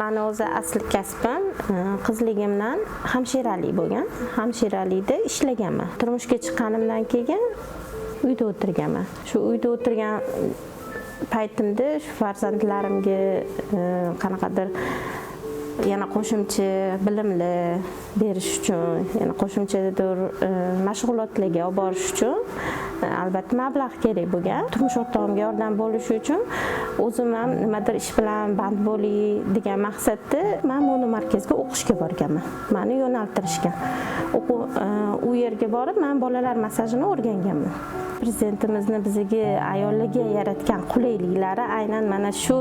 Mani o'zi asli kasbim qizligimdan hamshiralik bo'lgan. Hamshiralikda ishlaganman. Turmushga chiqqanimdan keyin uyda o'tirganman. Shu uyda o'tirgan paytimda shu farzandlarimga qanaqadir yana qo'shimcha bilimli berish uchun, yana qo'shimchadir mashg'ulotlarga olib borish uchun albatta mablag' kerak bo'lgan. Turmush o'rtog'imga yordam bo'lishi uchun o'zim ham nimadir ish bilan band bo'lay degan maqsadda men monomarkazga o'qishga borganman. Meni yo'naltirishgan. U yerga borib men bolalar massajini o'rganganman. Prezidentimizni bizga ayollarga yaratgan qulayliklari aynan mana shu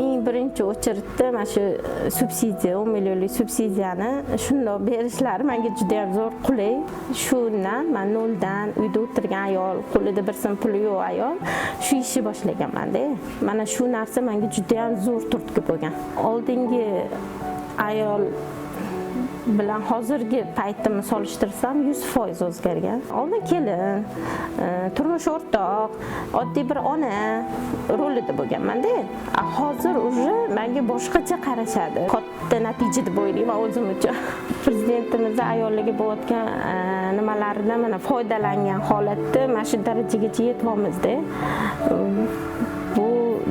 eng birinchi o'chiritda mana shu subsidiya 10 millionlik subsidiyani shundoq berishlari menga juda ham zo'r qulay. Shundan men noldan uyda o'tirgan ayol, qo'lida bir so'm puli yo'q ayol shu ishni boshlaganman-da. Mana shu narsa menga juda ham zo'r turtki bo'lgan. Oldingi ayol bilan hozirgi paytimni solishtirsam 100% o'zgargan. Oldin kelin, turmush o'rtoq, oddiy bir ona rolida bo'lganman-da. Hozir уже menga boshqacha qarashadi. Katta natija deb o'ylayman o'zim uchun. Prezidentimiz ayollarga bo'layotgan nimalaridan mana foydalangan holatda mana shu darajagacha yetyapmiz-da. Bu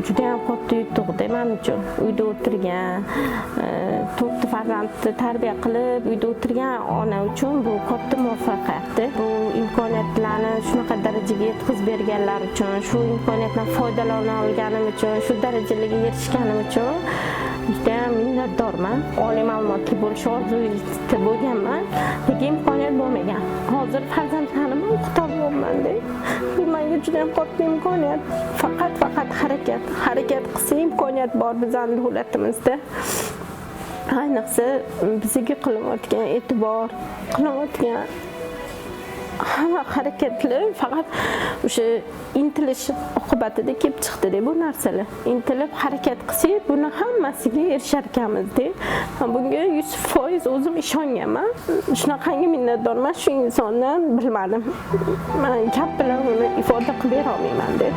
juda ham katta yutuq-da men uchun. Uyda o'tirgan, 4 farzandni tarbiya qilib uyda o'tirgan ona uchun bu katta muvaffaqiyat. Bu imkoniyatlarni shunaqa darajaga yetkazib berganlar uchun, shu imkoniyatdan foydalana olganim uchun, shu darajalarga erishganim uchun juda ham minnatdorman. Oliy ma'lumotli bo'lish orzusida bo'lganman, lekin imkoniyat bo'lmagan. Hozir farzandlarimni o'qitolmayman-da. Bu menga juda ham katta imkoniyat. Faqat harakat qilsa imkoniyat bor bizning davlatimizda. Ayniqsa bizga qilinayotgan e'tibor, qilinayotgan hamma harakatlar faqat o'sha intilish oqibatida kelib chiqdi-da bu narsalar. Intilib harakat qilsak, buni hammasiga erishar ekanmiz-da. Bunga 100% o'zim ishonganman. Shunaqangi minnatdorman shu insondan bilmadim. Men gap bilan uni ifoda qilib bera olmayman-da.